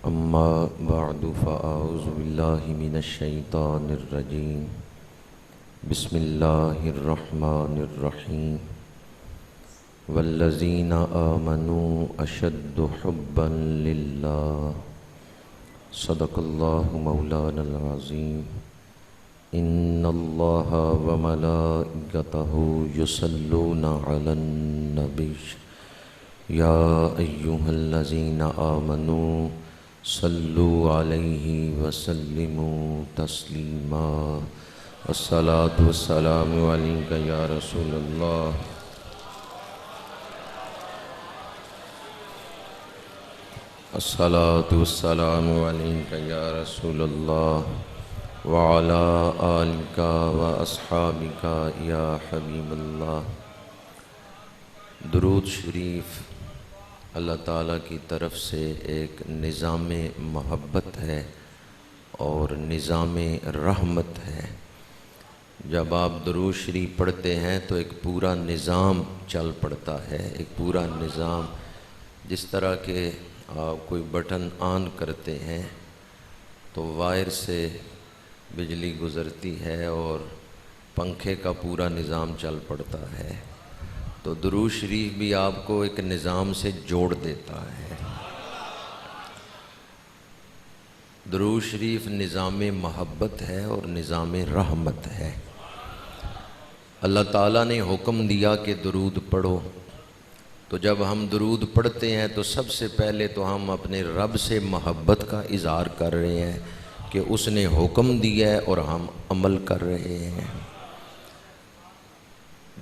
أما بعد فأعوذ بالله من الشيطان الرجيم بسم الله الرحمن الرحيم والذين آمنوا أشد حبا لله صدق الله مولانا العظيم إن الله وملائكته يصلون على النبي يا أيها الذين آمنوا صلوا عليه وسلموا تسليما الصلاة والسلام عليك يا رسول الله الصلاة والسلام عليك يا رسول الله وعلى آلك وأصحابك يا حبيب الله۔ درود شریف اللہ تعالیٰ کی طرف سے ایک نظام محبت ہے اور نظام رحمت ہے۔ جب آپ درود شریف پڑھتے ہیں تو ایک پورا نظام چل پڑتا ہے، ایک پورا نظام، جس طرح کہ آپ کوئی بٹن آن کرتے ہیں تو وائر سے بجلی گزرتی ہے اور پنکھے کا پورا نظام چل پڑتا ہے، تو درود شریف بھی آپ کو ایک نظام سے جوڑ دیتا ہے۔ درود شریف نظام محبت ہے اور نظام رحمت ہے۔ اللہ تعالیٰ نے حکم دیا کہ درود پڑھو، تو جب ہم درود پڑھتے ہیں تو سب سے پہلے تو ہم اپنے رب سے محبت کا اظہار کر رہے ہیں کہ اس نے حکم دیا ہے اور ہم عمل کر رہے ہیں۔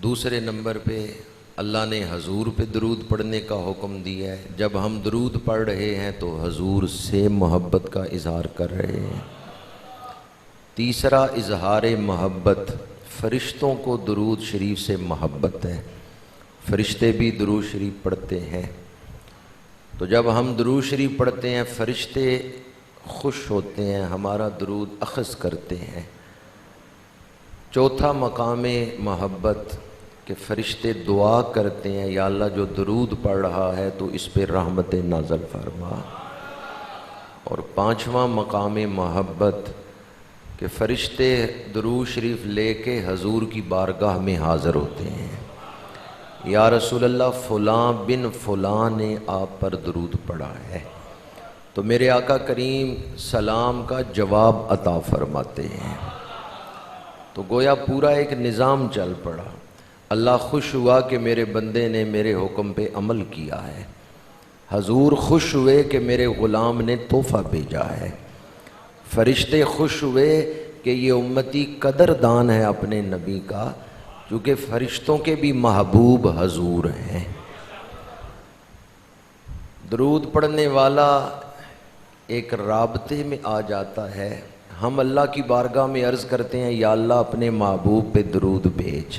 دوسرے نمبر پہ اللہ نے حضور پہ درود پڑھنے کا حکم دیا ہے۔ جب ہم درود پڑھ رہے ہیں تو حضور سے محبت کا اظہار کر رہے ہیں۔ تیسرا اظہار محبت، فرشتوں کو درود شریف سے محبت ہے، فرشتے بھی درود شریف پڑھتے ہیں، تو جب ہم درود شریف پڑھتے ہیں فرشتے خوش ہوتے ہیں، ہمارا درود اخذ کرتے ہیں۔ چوتھا مقام محبت کہ فرشتے دعا کرتے ہیں، یا اللہ جو درود پڑھ رہا ہے تو اس پہ رحمت نازل فرما۔ اور پانچواں مقام محبت کہ فرشتے درود شریف لے کے حضور کی بارگاہ میں حاضر ہوتے ہیں، یا رسول اللہ فلاں بن فلاں نے آپ پر درود پڑھا ہے، تو میرے آقا کریم سلام کا جواب عطا فرماتے ہیں۔ تو گویا پورا ایک نظام چل پڑا۔ اللہ خوش ہوا کہ میرے بندے نے میرے حکم پہ عمل کیا ہے، حضور خوش ہوئے کہ میرے غلام نے تحفہ بھیجا ہے، فرشتے خوش ہوئے کہ یہ امتی قدردان ہے اپنے نبی کا، کیونکہ فرشتوں کے بھی محبوب حضور ہیں۔ درود پڑھنے والا ایک رابطے میں آ جاتا ہے۔ ہم اللہ کی بارگاہ میں عرض کرتے ہیں یا اللہ اپنے محبوب پہ درود بھیج،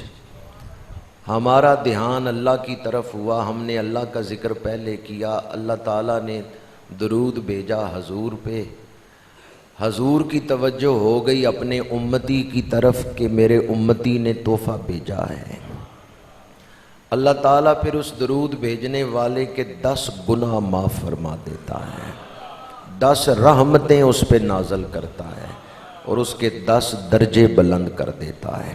ہمارا دھیان اللہ کی طرف ہوا، ہم نے اللہ کا ذکر پہلے کیا، اللہ تعالیٰ نے درود بھیجا حضور پہ، حضور کی توجہ ہو گئی اپنے امتی کی طرف کہ میرے امتی نے تحفہ بھیجا ہے۔ اللہ تعالیٰ پھر اس درود بھیجنے والے کے 10 گناہ معاف فرما دیتا ہے، 10 رحمتیں اس پہ نازل کرتا ہے اور اس کے 10 درجے بلند کر دیتا ہے۔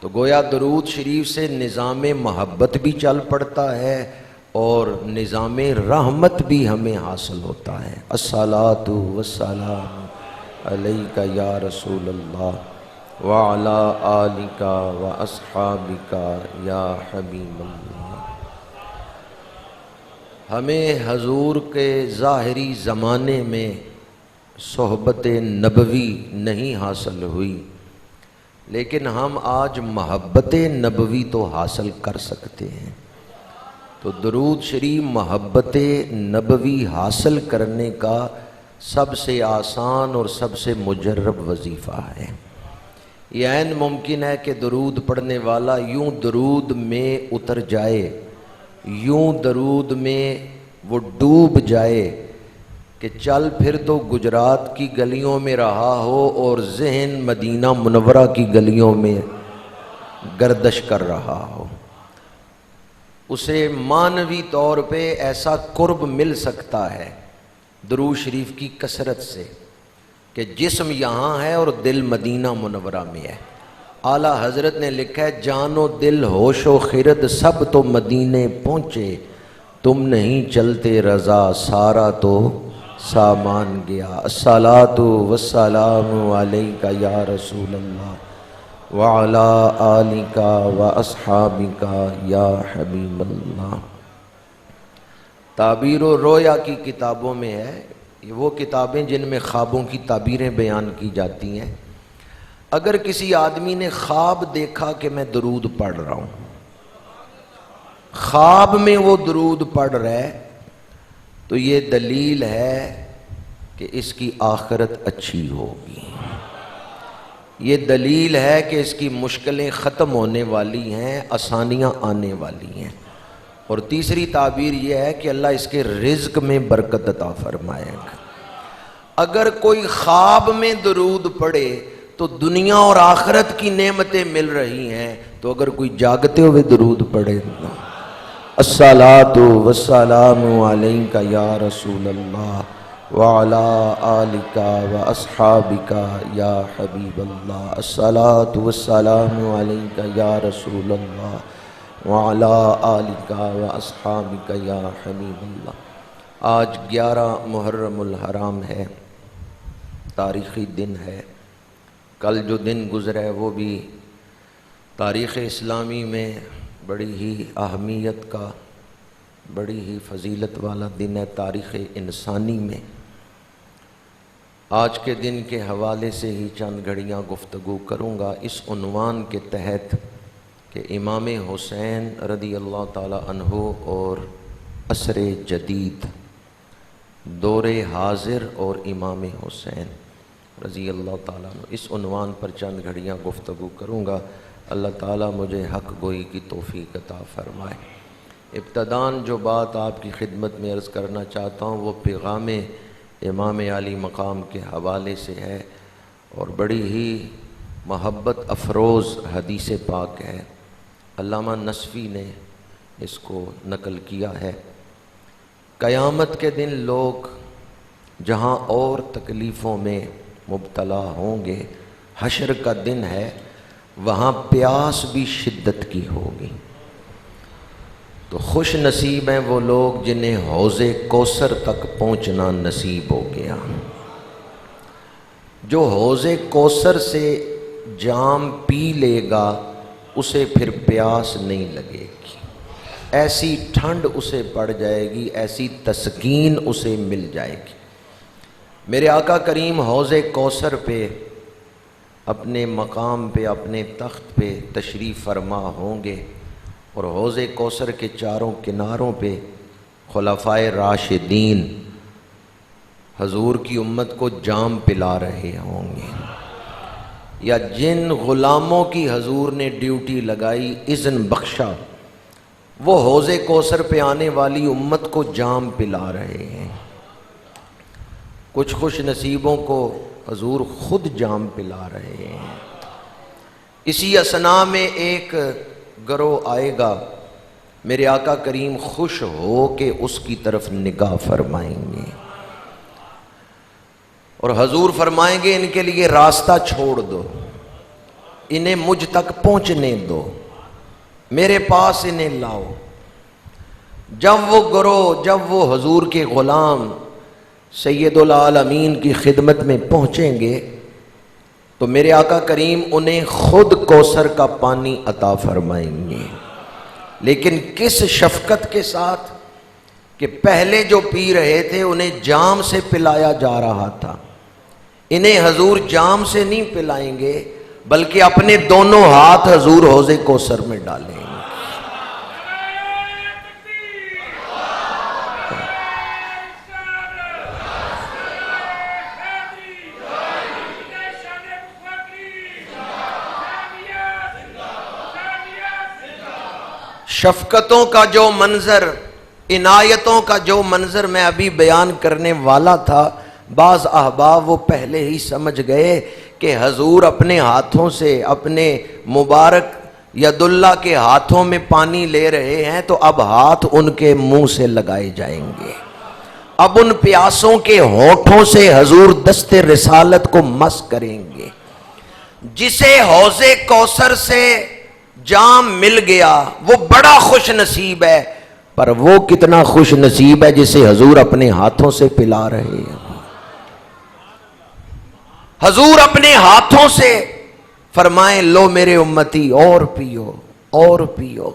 تو گویا درود شریف سے نظام محبت بھی چل پڑتا ہے اور نظام رحمت بھی ہمیں حاصل ہوتا ہے۔ الصلاۃ والسلام علیک یا رسول اللہ وعلی آلک واصحابک یا حبیب اللہ۔ ہمیں حضور کے ظاہری زمانے میں صحبت نبوی نہیں حاصل ہوئی، لیکن ہم آج محبت نبوی تو حاصل کر سکتے ہیں۔ تو درود شریف محبت نبوی حاصل کرنے کا سب سے آسان اور سب سے مجرب وظیفہ ہے۔ یہ عین ممکن ہے کہ درود پڑھنے والا یوں درود میں اتر جائے، یوں درود میں وہ ڈوب جائے کہ چل پھر تو گجرات کی گلیوں میں رہا ہو اور ذہن مدینہ منورہ کی گلیوں میں گردش کر رہا ہو۔ اسے معنوی طور پہ ایسا قرب مل سکتا ہے درود شریف کی کثرت سے کہ جسم یہاں ہے اور دل مدینہ منورہ میں ہے۔ اعلیٰ حضرت نے لکھا ہے جان و دل ہوش و خرد سب تو مدینے پہنچے، تم نہیں چلتے رضا سارا تو سامان گیا۔ الصلاۃ والسلام علیک یا رسول اللہ وعلی آلک واصحابک یا حبیب اللہ۔ تعبیر و رویا کی کتابوں میں ہے، یہ وہ کتابیں جن میں خوابوں کی تعبیریں بیان کی جاتی ہیں۔ اگر کسی آدمی نے خواب دیکھا کہ میں درود پڑھ رہا ہوں، خواب میں وہ درود پڑھ رہا ہے، تو یہ دلیل ہے کہ اس کی آخرت اچھی ہوگی، یہ دلیل ہے کہ اس کی مشکلیں ختم ہونے والی ہیں، آسانیاں آنے والی ہیں۔ اور تیسری تعبیر یہ ہے کہ اللہ اس کے رزق میں برکت عطا فرمائے گا۔ اگر کوئی خواب میں درود پڑھے تو دنیا اور آخرت کی نعمتیں مل رہی ہیں، تو اگر کوئی جاگتے ہوئے درود پڑھے الصلاۃ والسلام علیک یا رسول اللہ وعلی آلک واصحابک یا حبیب اللہ، الصلاۃ والسلام علیک یا رسول اللہ وعلی آلک واصحابک یا حبیب اللہ۔ آج 11 محرم الحرام ہے، تاریخی دن ہے۔ کل جو دن گزرا ہے وہ بھی تاریخ اسلامی میں بڑی ہی اہمیت کا، بڑی ہی فضیلت والا دن ہے تاریخ انسانی میں۔ آج کے دن کے حوالے سے ہی چند گھڑیاں گفتگو کروں گا اس عنوان کے تحت کہ امام حسین رضی اللہ تعالی عنہ اور عصر جدید، دور حاضر اور امام حسین رضی اللہ تعالیٰ عنہ، اس عنوان پر چند گھڑیاں گفتگو کروں گا۔ اللہ تعالیٰ مجھے حق گوئی کی توفیق عطا فرمائے۔ ابتداً جو بات آپ کی خدمت میں عرض کرنا چاہتا ہوں وہ پیغام امام عالی مقام کے حوالے سے ہے، اور بڑی ہی محبت افروز حدیث پاک ہے۔ علامہ نصفی نے اس کو نقل کیا ہے۔ قیامت کے دن لوگ جہاں اور تکلیفوں میں مبتلا ہوں گے، حشر کا دن ہے، وہاں پیاس بھی شدت کی ہوگی۔ تو خوش نصیب ہیں وہ لوگ جنہیں حوض کوثر تک پہنچنا نصیب ہو گیا۔ جو حوض کوثر سے جام پی لے گا اسے پھر پیاس نہیں لگے گی، ایسی ٹھنڈ اسے پڑ جائے گی، ایسی تسکین اسے مل جائے گی۔ میرے آقا کریم حوض کوثر پہ اپنے مقام پہ، اپنے تخت پہ تشریف فرما ہوں گے، اور حوض کوثر کے چاروں کناروں پہ خلفائے راشدین حضور کی امت کو جام پلا رہے ہوں گے، یا جن غلاموں کی حضور نے ڈیوٹی لگائی، اذن بخشا، وہ حوض کوثر پہ آنے والی امت کو جام پلا رہے ہیں۔ کچھ خوش نصیبوں کو حضور خود جام پلا رہے ہیں۔ اسی اثنا میں ایک گروہ آئے گا، میرے آقا کریم خوش ہو کے اس کی طرف نگاہ فرمائیں گے، اور حضور فرمائیں گے ان کے لیے راستہ چھوڑ دو، انہیں مجھ تک پہنچنے دو، میرے پاس انہیں لاؤ۔ جب وہ گروہ، جب وہ حضور کے غلام سید العالمین کی خدمت میں پہنچیں گے تو میرے آقا کریم انہیں خود کوثر کا پانی عطا فرمائیں گے، لیکن کس شفقت کے ساتھ کہ پہلے جو پی رہے تھے انہیں جام سے پلایا جا رہا تھا، انہیں حضور جام سے نہیں پلائیں گے بلکہ اپنے دونوں ہاتھ حضور حوض کوثر میں ڈالیں گے۔ شفقتوں کا جو منظر، عنایتوں کا جو منظر میں ابھی بیان کرنے والا تھا، بعض احباب وہ پہلے ہی سمجھ گئے کہ حضور اپنے ہاتھوں سے، اپنے مبارک ید اللہ کے ہاتھوں میں پانی لے رہے ہیں، تو اب ہاتھ ان کے منہ سے لگائے جائیں گے۔ اب ان پیاسوں کے ہونٹوں سے حضور دست رسالت کو مس کریں گے۔ جسے حوض کوثر سے جام مل گیا وہ بڑا خوش نصیب ہے، پر وہ کتنا خوش نصیب ہے جسے حضور اپنے ہاتھوں سے پلا رہے ہیں۔ حضور اپنے ہاتھوں سے فرمائیں لو میرے امتی اور پیو اور پیو۔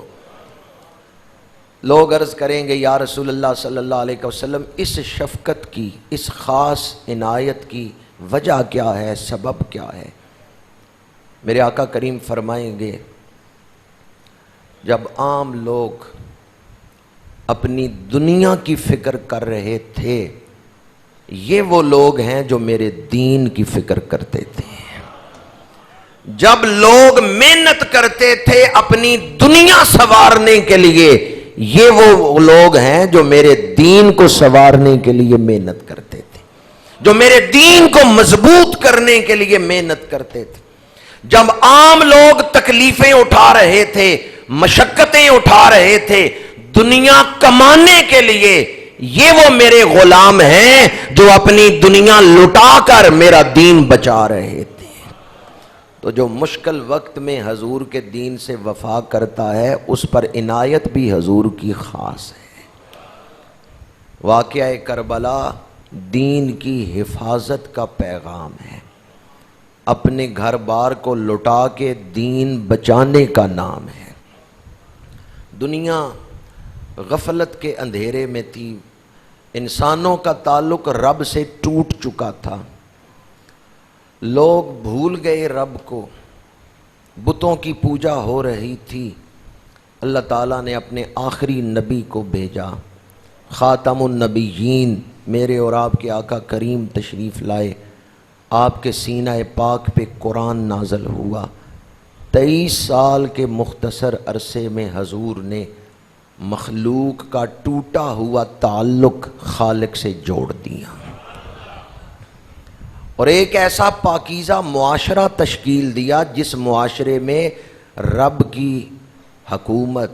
لوگ عرض کریں گے یا رسول اللہ صلی اللہ علیہ وسلم اس شفقت کی، اس خاص عنایت کی وجہ کیا ہے، سبب کیا ہے؟ میرے آقا کریم فرمائیں گے جب عام لوگ اپنی دنیا کی فکر کر رہے تھے، یہ وہ لوگ ہیں جو میرے دین کی فکر کرتے تھے۔ جب لوگ محنت کرتے تھے اپنی دنیا سنوارنے کے لیے، یہ وہ لوگ ہیں جو میرے دین کو سنوارنے کے لیے محنت کرتے تھے، جو میرے دین کو مضبوط کرنے کے لیے محنت کرتے تھے۔ جب عام لوگ تکلیفیں اٹھا رہے تھے، مشقتیں اٹھا رہے تھے دنیا کمانے کے لیے، یہ وہ میرے غلام ہیں جو اپنی دنیا لٹا کر میرا دین بچا رہے تھے۔ تو جو مشکل وقت میں حضور کے دین سے وفا کرتا ہے اس پر عنایت بھی حضور کی خاص ہے۔ واقعہ کربلا دین کی حفاظت کا پیغام ہے، اپنے گھر بار کو لٹا کے دین بچانے کا نام ہے۔ دنیا غفلت کے اندھیرے میں تھی، انسانوں کا تعلق رب سے ٹوٹ چکا تھا، لوگ بھول گئے رب کو، بتوں کی پوجا ہو رہی تھی۔ اللہ تعالیٰ نے اپنے آخری نبی کو بھیجا، خاتم النبیین، میرے اور آپ کے آقا کریم تشریف لائے، آپ کے سینہ پاک پہ قرآن نازل ہوا۔ 23 سال کے مختصر عرصے میں حضور نے مخلوق کا ٹوٹا ہوا تعلق خالق سے جوڑ دیا اور ایک ایسا پاکیزہ معاشرہ تشکیل دیا جس معاشرے میں رب کی حکومت،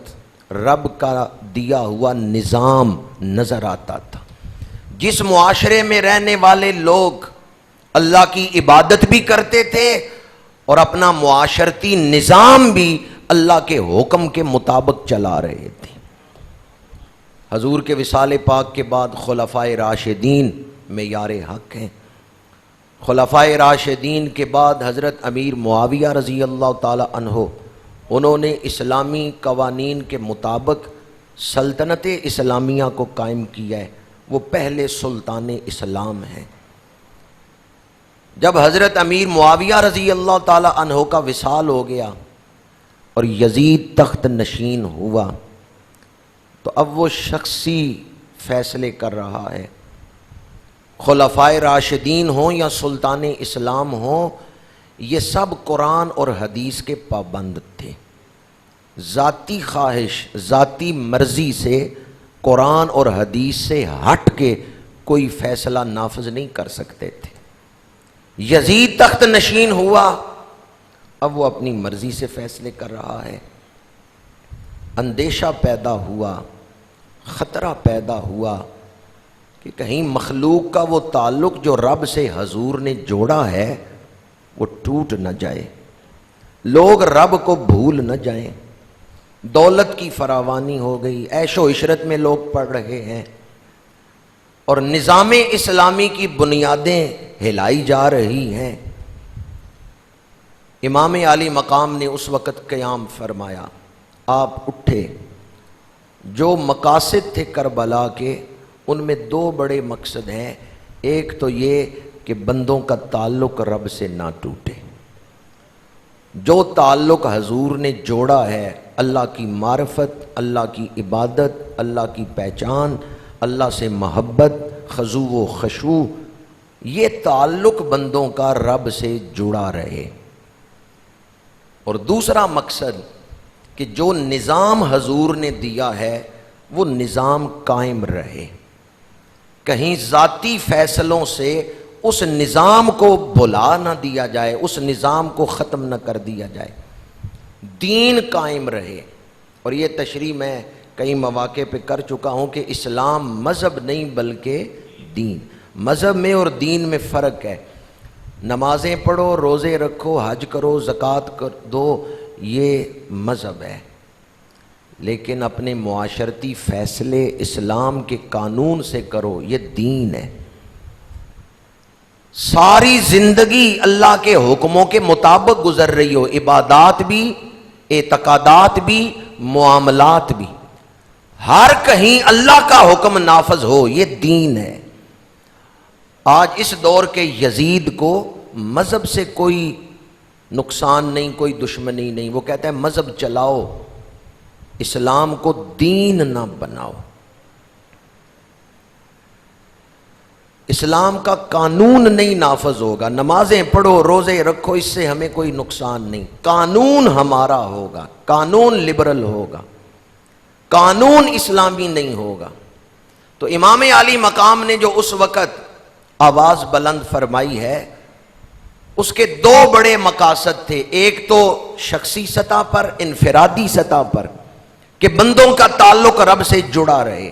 رب کا دیا ہوا نظام نظر آتا تھا، جس معاشرے میں رہنے والے لوگ اللہ کی عبادت بھی کرتے تھے اور اپنا معاشرتی نظام بھی اللہ کے حکم کے مطابق چلا رہے تھے۔ حضور کے وصال پاک کے بعد خلفائے راشدین معیار حق ہیں۔ خلفائے راشدین کے بعد حضرت امیر معاویہ رضی اللہ تعالی عنہ، انہوں نے اسلامی قوانین کے مطابق سلطنت اسلامیہ کو قائم کیا ہے، وہ پہلے سلطان اسلام ہیں۔ جب حضرت امیر معاویہ رضی اللہ تعالی عنہ کا وصال ہو گیا اور یزید تخت نشین ہوا تو اب وہ شخصی فیصلے کر رہا ہے۔ خلفائے راشدین ہوں یا سلطان اسلام ہوں، یہ سب قرآن اور حدیث کے پابند تھے، ذاتی خواہش، ذاتی مرضی سے قرآن اور حدیث سے ہٹ کے کوئی فیصلہ نافذ نہیں کر سکتے تھے۔ یزید تخت نشین ہوا، اب وہ اپنی مرضی سے فیصلے کر رہا ہے۔ اندیشہ پیدا ہوا، خطرہ پیدا ہوا کہ کہیں مخلوق کا وہ تعلق جو رب سے حضور نے جوڑا ہے وہ ٹوٹ نہ جائے، لوگ رب کو بھول نہ جائیں۔ دولت کی فراوانی ہو گئی، عیش و عشرت میں لوگ پڑ رہے ہیں اور نظام اسلامی کی بنیادیں ہلائی جا رہی ہیں۔ امام عالی مقام نے اس وقت قیام فرمایا، آپ اٹھے۔ جو مقاصد تھے کربلا کے، ان میں دو بڑے مقصد ہیں۔ ایک تو یہ کہ بندوں کا تعلق رب سے نہ ٹوٹے، جو تعلق حضور نے جوڑا ہے، اللہ کی معرفت، اللہ کی عبادت، اللہ کی پہچان، اللہ سے محبت، خضوع و خشوع، یہ تعلق بندوں کا رب سے جڑا رہے۔ اور دوسرا مقصد کہ جو نظام حضور نے دیا ہے وہ نظام قائم رہے، کہیں ذاتی فیصلوں سے اس نظام کو بھلا نہ دیا جائے، اس نظام کو ختم نہ کر دیا جائے، دین قائم رہے۔ اور یہ تشریح میں کئی مواقع پہ کر چکا ہوں کہ اسلام مذہب نہیں بلکہ دین. مذہب میں اور دین میں فرق ہے. نمازیں پڑھو، روزے رکھو، حج کرو، زکوٰۃ دو، یہ مذہب ہے. لیکن اپنے معاشرتی فیصلے اسلام کے قانون سے کرو، یہ دین ہے. ساری زندگی اللہ کے حکموں کے مطابق گزر رہی ہو، عبادات بھی، اعتقادات بھی، معاملات بھی، ہر کہیں اللہ کا حکم نافذ ہو، یہ دین ہے. آج اس دور کے یزید کو مذہب سے کوئی نقصان نہیں، کوئی دشمنی نہیں. وہ کہتا ہے مذہب چلاؤ، اسلام کو دین نہ بناؤ. اسلام کا قانون نہیں نافذ ہوگا. نمازیں پڑھو، روزے رکھو، اس سے ہمیں کوئی نقصان نہیں. قانون ہمارا ہوگا، قانون لبرل ہوگا، قانون اسلامی نہیں ہوگا. تو امام عالی مقام نے جو اس وقت آواز بلند فرمائی ہے، اس کے دو بڑے مقاصد تھے. ایک تو شخصی سطح پر، انفرادی سطح پر کہ بندوں کا تعلق رب سے جڑا رہے،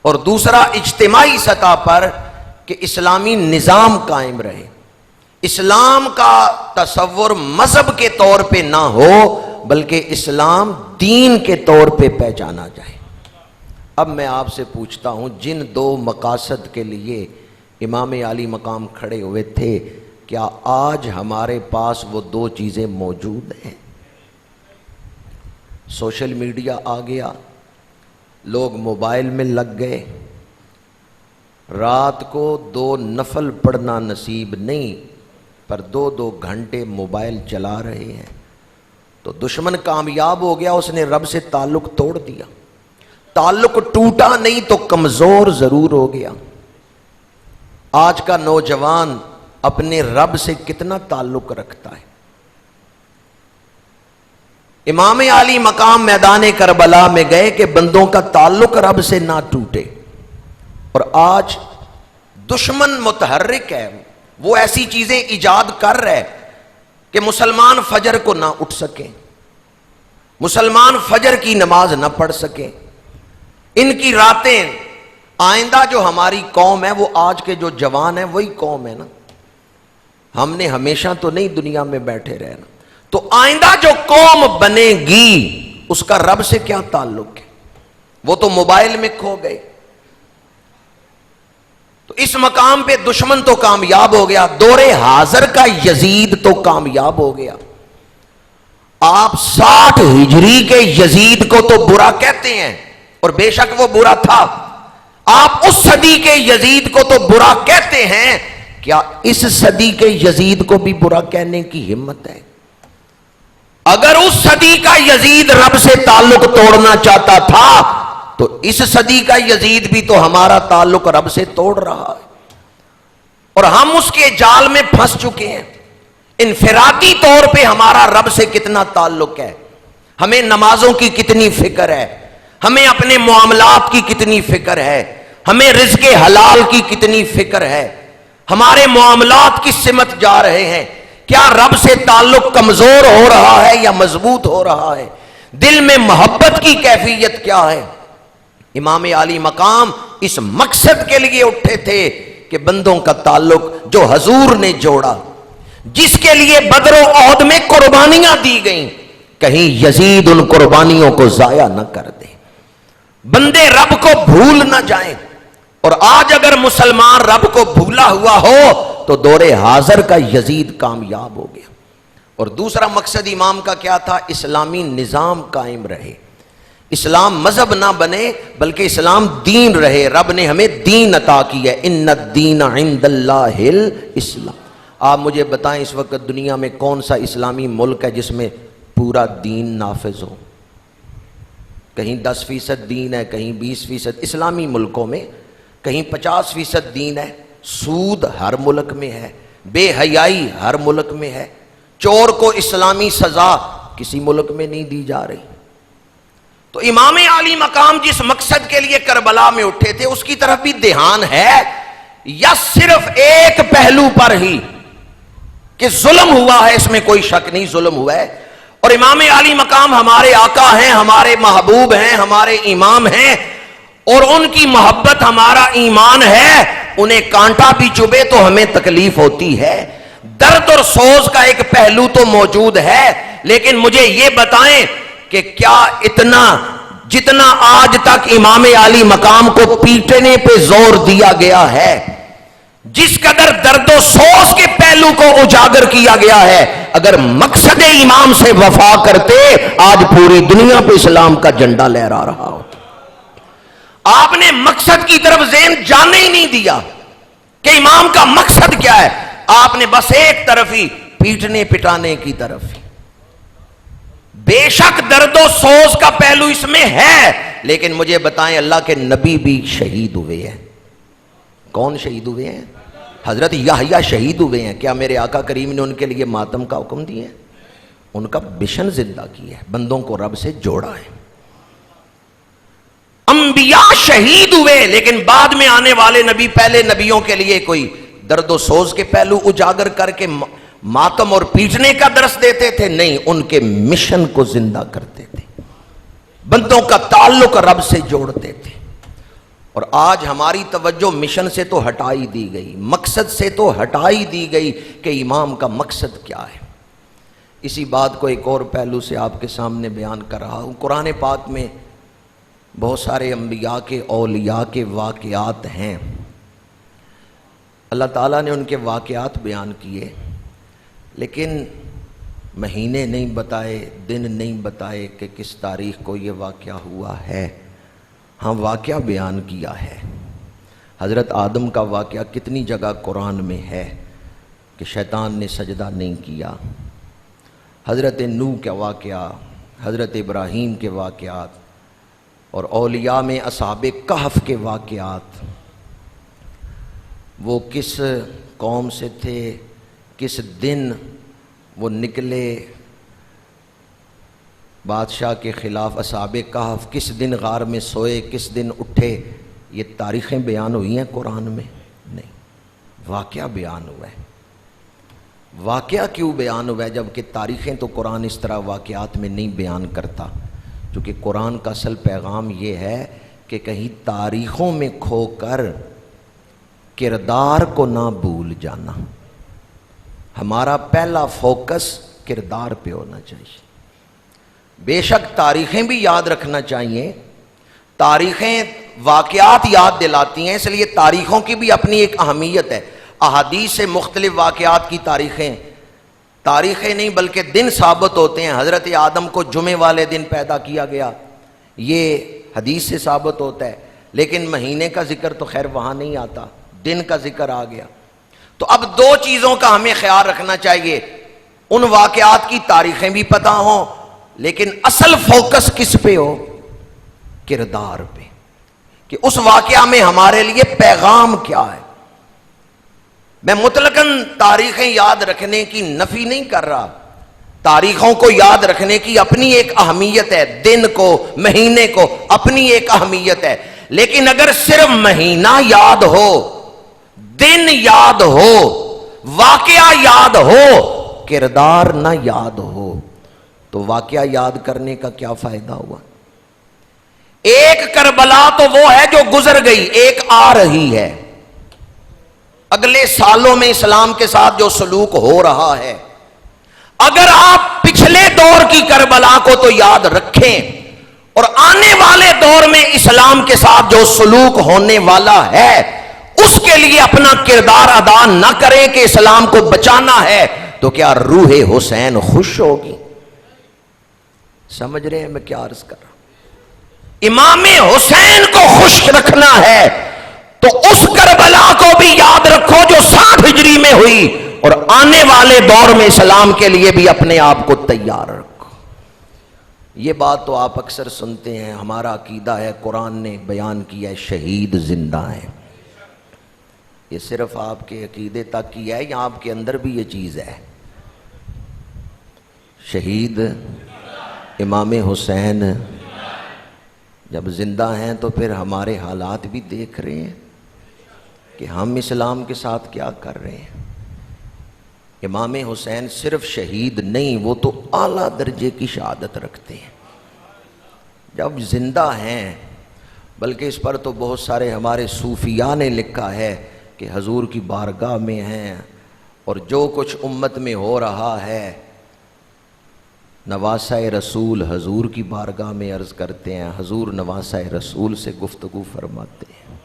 اور دوسرا اجتماعی سطح پر کہ اسلامی نظام قائم رہے. اسلام کا تصور مذہب کے طور پہ نہ ہو بلکہ اسلام دین کے طور پہ پہچانا جائے. اب میں آپ سے پوچھتا ہوں، جن دو مقاصد کے لیے امام عالی مقام کھڑے ہوئے تھے، کیا آج ہمارے پاس وہ دو چیزیں موجود ہیں؟ سوشل میڈیا آ گیا، لوگ موبائل میں لگ گئے، رات کو 2 نفل پڑھنا نصیب نہیں پر 2 گھنٹے موبائل چلا رہے ہیں. تو دشمن کامیاب ہو گیا، اس نے رب سے تعلق توڑ دیا. تعلق ٹوٹا نہیں تو کمزور ضرور ہو گیا. آج کا نوجوان اپنے رب سے کتنا تعلق رکھتا ہے؟ امام عالی مقام میدان کربلا میں گئے کہ بندوں کا تعلق رب سے نہ ٹوٹے. اور آج دشمن متحرک ہے، وہ ایسی چیزیں ایجاد کر رہے کہ مسلمان فجر کو نہ اٹھ سکیں، مسلمان فجر کی نماز نہ پڑھ سکیں. ان کی راتیں، آئندہ جو ہماری قوم ہے وہ آج کے جو جوان ہیں وہی قوم ہے نا. ہم نے ہمیشہ تو نہیں دنیا میں بیٹھے رہنا. تو آئندہ جو قوم بنے گی اس کا رب سے کیا تعلق ہے؟ وہ تو موبائل میں کھو گئے. تو اس مقام پہ دشمن تو کامیاب ہو گیا، دور حاضر کا یزید تو کامیاب ہو گیا. آپ 60 ہجری کے یزید کو تو برا کہتے ہیں، اور بے شک وہ برا تھا. آپ اس صدی کے یزید کو تو برا کہتے ہیں، کیا اس صدی کے یزید کو بھی برا کہنے کی ہمت ہے؟ اگر اس صدی کا یزید رب سے تعلق توڑنا چاہتا تھا تو اس صدی کا یزید بھی تو ہمارا تعلق رب سے توڑ رہا ہے، اور ہم اس کے جال میں پھنس چکے ہیں. انفرادی طور پہ ہمارا رب سے کتنا تعلق ہے، ہمیں نمازوں کی کتنی فکر ہے، ہمیں اپنے معاملات کی کتنی فکر ہے، ہمیں رزق حلال کی کتنی فکر ہے، ہمارے معاملات کس سمت جا رہے ہیں، کیا رب سے تعلق کمزور ہو رہا ہے یا مضبوط ہو رہا ہے، دل میں محبت کی کیفیت کیا ہے. امام عالی مقام اس مقصد کے لیے اٹھے تھے کہ بندوں کا تعلق جو حضور نے جوڑا، جس کے لیے بدر و احد میں قربانیاں دی گئیں، کہیں یزید ان قربانیوں کو ضائع نہ کر دے، بندے رب کو بھول نہ جائیں. اور آج اگر مسلمان رب کو بھولا ہوا ہو تو دور حاضر کا یزید کامیاب ہو گیا. اور دوسرا مقصد امام کا کیا تھا؟ اسلامی نظام قائم رہے، اسلام مذہب نہ بنے بلکہ اسلام دین رہے. رب نے ہمیں دین عطا کی ہے، ان الدین عند اللہ الاسلام. آپ مجھے بتائیں اس وقت دنیا میں کون سا اسلامی ملک ہے جس میں پورا دین نافذ ہو؟ کہیں 10% دین ہے، کہیں 20%. اسلامی ملکوں میں کہیں 50% دین ہے. سود ہر ملک میں ہے، بے حیائی ہر ملک میں ہے، چور کو اسلامی سزا کسی ملک میں نہیں دی جا رہی. تو امام عالی مقام جس مقصد کے لیے کربلا میں اٹھے تھے اس کی طرف بھی دھیان ہے، یا صرف ایک پہلو پر ہی کہ ظلم ہوا ہے، اس میں کوئی شک نہیں ظلم ہوا ہے، اور امام عالی مقام ہمارے آقا ہیں، ہمارے محبوب ہیں، ہمارے امام ہیں، اور ان کی محبت ہمارا ایمان ہے. انہیں کانٹا بھی چبھے تو ہمیں تکلیف ہوتی ہے. درد اور سوز کا ایک پہلو تو موجود ہے، لیکن مجھے یہ بتائیں کہ کیا اتنا جتنا آج تک امام عالی مقام کو پیٹنے پہ زور دیا گیا ہے، جس قدر درد و سوز کے پہلو کو اجاگر کیا گیا ہے، اگر مقصد امام سے وفا کرتے آج پوری دنیا پہ اسلام کا جھنڈا لہرا رہا ہوتا. آپ نے مقصد کی طرف ذہن جانے ہی نہیں دیا کہ امام کا مقصد کیا ہے. آپ نے بس ایک طرف ہی پیٹنے پٹانے کی طرف ہی. بے شک درد و سوز کا پہلو اس میں ہے، لیکن مجھے بتائیں اللہ کے نبی بھی شہید ہوئے ہیں. کون شہید ہوئے ہیں؟ حضرت یحییٰ شہید ہوئے ہیں. کیا میرے آقا کریم نے ان کے لیے ماتم کا حکم دیا ہے؟ ان کا مشن زندہ کیا ہے، بندوں کو رب سے جوڑا ہے. انبیاء شہید ہوئے، لیکن بعد میں آنے والے نبی پہلے نبیوں کے لیے کوئی درد و سوز کے پہلو اجاگر کر کے ماتم اور پیٹنے کا درس دیتے تھے؟ نہیں، ان کے مشن کو زندہ کرتے تھے، بندوں کا تعلق رب سے جوڑتے تھے. اور آج ہماری توجہ مشن سے تو ہٹائی دی گئی، مقصد سے تو ہٹائی دی گئی کہ امام کا مقصد کیا ہے. اسی بات کو ایک اور پہلو سے آپ کے سامنے بیان کر رہا ہوں. قرآن پاک میں بہت سارے انبیاء کے اولیاء کے واقعات ہیں. اللہ تعالیٰ نے ان کے واقعات بیان کیے، لیکن مہینے نہیں بتائے، دن نہیں بتائے کہ کس تاریخ کو یہ واقعہ ہوا ہے. ہاں واقعہ بیان کیا ہے. حضرت آدم کا واقعہ کتنی جگہ قرآن میں ہے کہ شیطان نے سجدہ نہیں کیا. حضرت نوح کا واقعہ، حضرت ابراہیم کے واقعات، اور اولیاء میں اصحاب کہف کے واقعات. وہ کس قوم سے تھے، کس دن وہ نکلے بادشاہ کے خلاف، اصحاب کہف کس دن غار میں سوئے، کس دن اٹھے، یہ تاریخیں بیان ہوئی ہیں قرآن میں؟ نہیں، واقعہ بیان ہوا ہے. واقعہ کیوں بیان ہوا ہے جبکہ تاریخیں تو قرآن اس طرح واقعات میں نہیں بیان کرتا؟ کیونکہ قرآن کا اصل پیغام یہ ہے کہ کہیں تاریخوں میں کھو کر کردار کو نہ بھول جانا. ہمارا پہلا فوکس کردار پہ ہونا چاہیے. بے شک تاریخیں بھی یاد رکھنا چاہیے، تاریخیں واقعات یاد دلاتی ہیں، اس لیے تاریخوں کی بھی اپنی ایک اہمیت ہے. احادیث سے مختلف واقعات کی تاریخیں نہیں بلکہ دن ثابت ہوتے ہیں. حضرت آدم کو جمعے والے دن پیدا کیا گیا، یہ حدیث سے ثابت ہوتا ہے، لیکن مہینے کا ذکر تو خیر وہاں نہیں آتا، دن کا ذکر آ گیا. تو اب دو چیزوں کا ہمیں خیال رکھنا چاہیے، ان واقعات کی تاریخیں بھی پتہ ہوں، لیکن اصل فوکس کس پہ ہو؟ کردار پہ، کہ اس واقعہ میں ہمارے لیے پیغام کیا ہے. میں مطلقاً تاریخیں یاد رکھنے کی نفی نہیں کر رہا، تاریخوں کو یاد رکھنے کی اپنی ایک اہمیت ہے، دن کو مہینے کو اپنی ایک اہمیت ہے. لیکن اگر صرف مہینہ یاد ہو، دن یاد ہو، واقعہ یاد ہو، کردار نہ یاد ہو تو واقعہ یاد کرنے کا کیا فائدہ ہوا؟ ایک کربلا تو وہ ہے جو گزر گئی، ایک آ رہی ہے. اگلے سالوں میں اسلام کے ساتھ جو سلوک ہو رہا ہے، اگر آپ پچھلے دور کی کربلا کو تو یاد رکھیں اور آنے والے دور میں اسلام کے ساتھ جو سلوک ہونے والا ہے اس کے لیے اپنا کردار ادا نہ کریں کہ اسلام کو بچانا ہے، تو کیا روح حسین خوش ہوگی؟ سمجھ رہے ہیں میں کیا عرض کر رہا ہوں؟ امام حسین کو خوش رکھنا ہے تو اس کربلا کو بھی یاد رکھو جو 60 ہجری میں ہوئی، اور آنے والے دور میں اسلام کے لیے بھی اپنے آپ کو تیار رکھو. یہ بات تو آپ اکثر سنتے ہیں، ہمارا عقیدہ ہے، قرآن نے بیان کیا ہے شہید زندہ ہیں. یہ صرف آپ کے عقیدے تک کی ہے یا آپ کے اندر بھی یہ چیز ہے؟ شہید امام حسین جب زندہ ہیں تو پھر ہمارے حالات بھی دیکھ رہے ہیں کہ ہم اسلام کے ساتھ کیا کر رہے ہیں. امام حسین صرف شہید نہیں، وہ تو اعلیٰ درجے کی شہادت رکھتے ہیں جب زندہ ہیں۔ بلکہ اس پر تو بہت سارے ہمارے صوفیاء نے لکھا ہے کہ حضور کی بارگاہ میں ہیں، اور جو کچھ امت میں ہو رہا ہے نواسہ رسول حضور کی بارگاہ میں عرض کرتے ہیں، حضور نواسہ رسول سے گفتگو فرماتے ہیں۔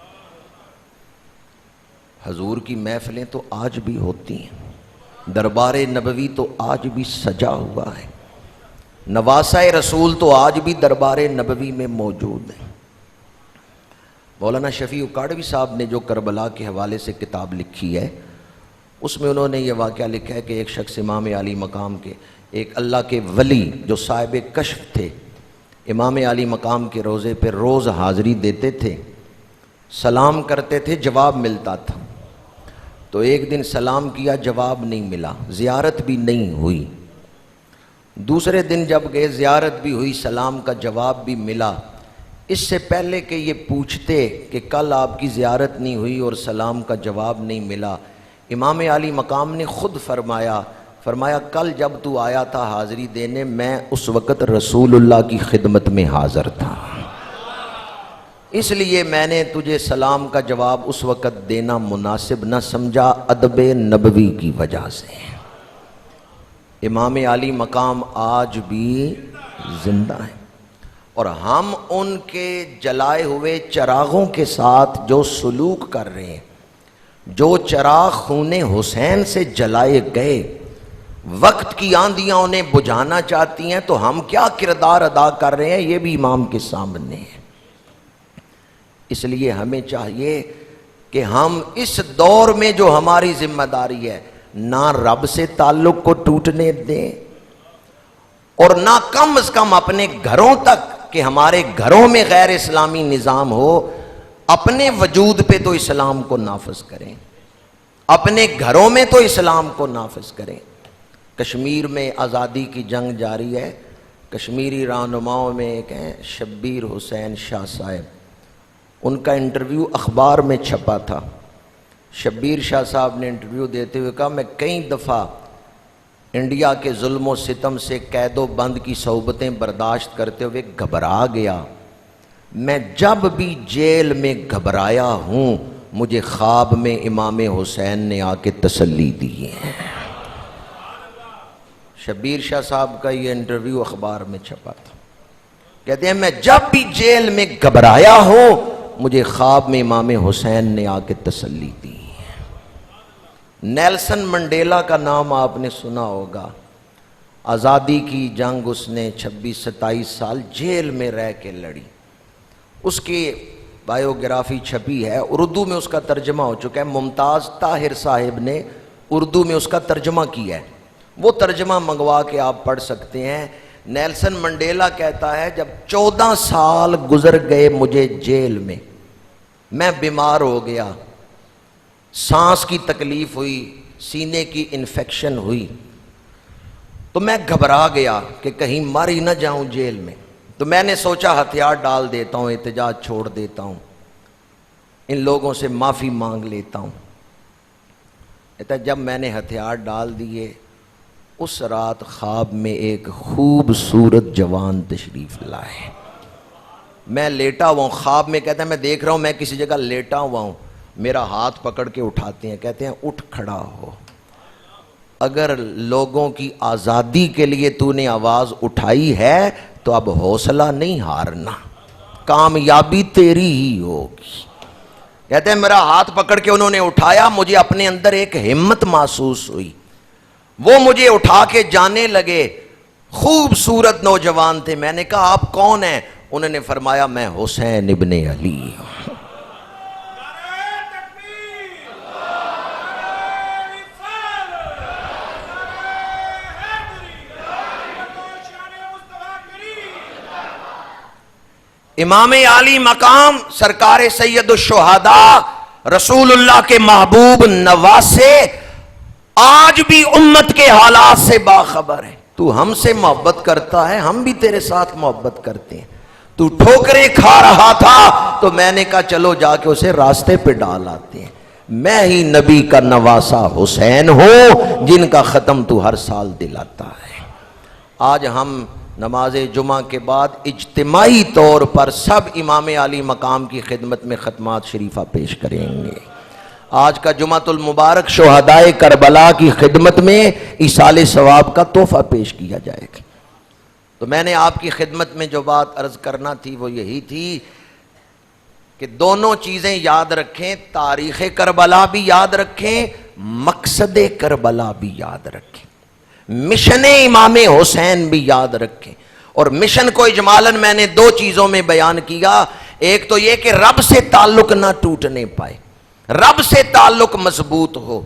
حضور کی محفلیں تو آج بھی ہوتی ہیں، دربار نبوی تو آج بھی سجا ہوا ہے، نواسہ رسول تو آج بھی دربار نبوی میں موجود ہیں۔ مولانا شفیع اکاڑوی صاحب نے جو کربلا کے حوالے سے کتاب لکھی ہے، اس میں انہوں نے یہ واقعہ لکھا ہے کہ ایک شخص امام علی مقام کے، ایک اللہ کے ولی جو صاحب کشف تھے، امام علی مقام کے روضے پہ روز حاضری دیتے تھے، سلام کرتے تھے، جواب ملتا تھا۔ تو ایک دن سلام کیا، جواب نہیں ملا، زیارت بھی نہیں ہوئی۔ دوسرے دن جب گئے، زیارت بھی ہوئی، سلام کا جواب بھی ملا۔ اس سے پہلے کہ یہ پوچھتے کہ کل آپ کی زیارت نہیں ہوئی اور سلام کا جواب نہیں ملا، امام علی مقام نے خود فرمایا کل جب تو آیا تھا حاضری دینے، میں اس وقت رسول اللہ کی خدمت میں حاضر تھا، اس لیے میں نے تجھے سلام کا جواب اس وقت دینا مناسب نہ سمجھا، ادب نبوی کی وجہ سے۔ امام علی مقام آج بھی زندہ ہیں، اور ہم ان کے جلائے ہوئے چراغوں کے ساتھ جو سلوک کر رہے ہیں، جو چراغ خون حسین سے جلائے گئے، وقت کی آندیاں انہیں بجھانا چاہتی ہیں، تو ہم کیا کردار ادا کر رہے ہیں یہ بھی امام کے سامنے ہے۔ اس لیے ہمیں چاہیے کہ ہم اس دور میں جو ہماری ذمہ داری ہے، نہ رب سے تعلق کو ٹوٹنے دیں، اور نہ کم از کم اپنے گھروں تک کہ ہمارے گھروں میں غیر اسلامی نظام ہو، اپنے وجود پہ تو اسلام کو نافذ کریں، اپنے گھروں میں تو اسلام کو نافذ کریں۔ کشمیر میں آزادی کی جنگ جاری ہے، کشمیری رہنماؤں میں ایک ہیں شبیر حسین شاہ صاحب، ان کا انٹرویو اخبار میں چھپا تھا۔ شبیر شاہ صاحب نے انٹرویو دیتے ہوئے کہا، میں کئی دفعہ انڈیا کے ظلم و ستم سے قید و بند کی صحبتیں برداشت کرتے ہوئے گھبرا گیا، میں جب بھی جیل میں گھبرایا ہوں، مجھے خواب میں امام حسین نے آ کے تسلی دی ہے۔ شبیر شاہ صاحب کا یہ انٹرویو اخبار میں چھپا تھا، کہتے ہیں میں جب بھی جیل میں گھبرایا ہوں، مجھے خواب میں امام حسین نے آ کے تسلی دی ہے۔ نیلسن منڈیلا کا نام آپ نے سنا ہوگا، آزادی کی جنگ اس نے 26-27 سال جیل میں رہ کے لڑی، اس کی بائیوگرافی چھپی ہے، اردو میں اس کا ترجمہ ہو چکا ہے، ممتاز طاہر صاحب نے اردو میں اس کا ترجمہ کیا ہے، وہ ترجمہ منگوا کے آپ پڑھ سکتے ہیں۔ نیلسن منڈیلا کہتا ہے جب 14 سال گزر گئے مجھے جیل میں بیمار ہو گیا، سانس کی تکلیف ہوئی، سینے کی انفیکشن ہوئی، تو میں گھبرا گیا کہ کہیں مر ہی نہ جاؤں جیل میں، تو میں نے سوچا ہتھیار ڈال دیتا ہوں، احتجاج چھوڑ دیتا ہوں، ان لوگوں سے معافی مانگ لیتا ہوں۔ کہتا ہے جب میں نے ہتھیار ڈال دیے، اس رات خواب میں ایک خوبصورت جوان تشریف لائے، میں لیٹا ہوا ہوں خواب میں، کہتا ہے میں دیکھ رہا ہوں میں کسی جگہ لیٹا ہوا ہوں، میرا ہاتھ پکڑ کے اٹھاتے ہیں، کہتے ہیں اٹھ کھڑا ہو، اگر لوگوں کی آزادی کے لیے تو نے آواز اٹھائی ہے تو اب حوصلہ نہیں ہارنا، کامیابی تیری ہی ہوگی۔ کہتے ہیں میرا ہاتھ پکڑ کے انہوں نے اٹھایا، مجھے اپنے اندر ایک ہمت محسوس ہوئی، وہ مجھے اٹھا کے جانے لگے، خوبصورت نوجوان تھے، میں نے کہا آپ کون ہیں؟ انہوں نے فرمایا میں حسین ابن علی ہوں۔ امام علی مقام سرکار سید الشہداء رسول اللہ کے محبوب نواسے آج بھی امت کے حالات سے باخبر ہے۔ تو ہم سے محبت کرتا ہے، ہم بھی تیرے ساتھ محبت کرتے ہیں۔ تو ٹھوکریں کھا رہا تھا تو میں نے کہا چلو جا کے اسے راستے پہ ڈال آتے ہیں۔ میں ہی نبی کا نواسا حسین ہوں جن کا ختم تو ہر سال دلاتا ہے۔ آج ہم نماز جمعہ کے بعد اجتماعی طور پر سب امام علی مقام کی خدمت میں ختمات شریفہ پیش کریں گے۔ آج کا جمعۃ المبارک شہدائے کربلا کی خدمت میں ایصال ثواب کا تحفہ پیش کیا جائے گا۔ تو میں نے آپ کی خدمت میں جو بات عرض کرنا تھی وہ یہی تھی کہ دونوں چیزیں یاد رکھیں، تاریخ کربلا بھی یاد رکھیں، مقصد کربلا بھی یاد رکھیں، مشن امام حسین بھی یاد رکھیں۔ اور مشن کو اجمالاً میں نے دو چیزوں میں بیان کیا، ایک تو یہ کہ رب سے تعلق نہ ٹوٹنے پائے، رب سے تعلق مضبوط ہو۔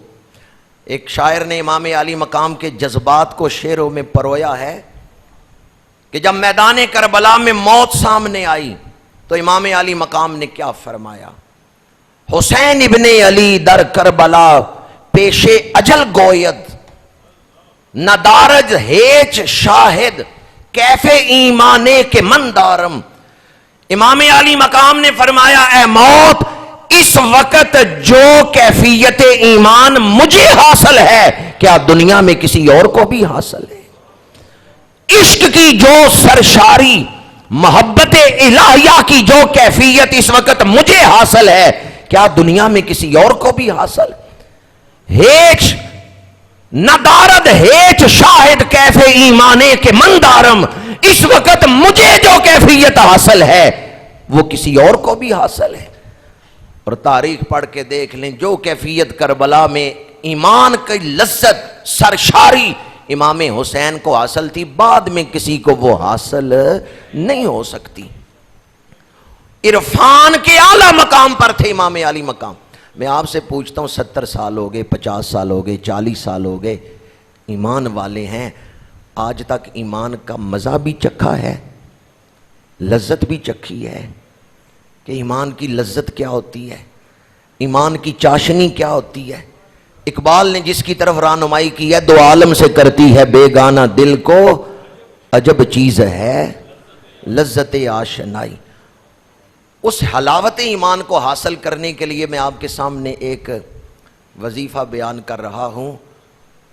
ایک شاعر نے امام علی مقام کے جذبات کو شعروں میں پرویا ہے کہ جب میدان کربلا میں موت سامنے آئی تو امام علی مقام نے کیا فرمایا؟ حسین ابن علی در کربلا پیش اجل گوید، ندارج ہیچ شاہد کیف ایمانے کے مندارم۔ امام علی مقام نے فرمایا اے موت، اس وقت جو کیفیت ایمان مجھے حاصل ہے کیا دنیا میں کسی اور کو بھی حاصل ہے؟ عشق کی جو سرشاری، محبت الہیہ کی جو کیفیت اس وقت مجھے حاصل ہے کیا دنیا میں کسی اور کو بھی حاصل ہے؟ ہیچ ندارد ہیچ شاہد کیف ایمانے کے مندارم، اس وقت مجھے جو کیفیت حاصل ہے وہ کسی اور کو بھی حاصل ہے۔ اور تاریخ پڑھ کے دیکھ لیں، جو کیفیت کربلا میں ایمان کی لذت سرشاری امام حسین کو حاصل تھی، بعد میں کسی کو وہ حاصل نہیں ہو سکتی۔ عرفان کے اعلیٰ مقام پر تھے امام علی مقام۔ میں آپ سے پوچھتا ہوں 70 سال ہو گئے، 50 سال ہو گئے، 40 سال ہو گئے، ایمان والے ہیں، آج تک ایمان کا مزہ بھی چکھا ہے، لذت بھی چکھی ہے کہ ایمان کی لذت کیا ہوتی ہے، ایمان کی چاشنی کیا ہوتی ہے؟ اقبال نے جس کی طرف رہنمائی کی ہے، دو عالم سے کرتی ہے بیگانہ دل کو، عجب چیز ہے لذت آشنائی۔ اس حلاوت ایمان کو حاصل کرنے کے لیے میں آپ کے سامنے ایک وظیفہ بیان کر رہا ہوں۔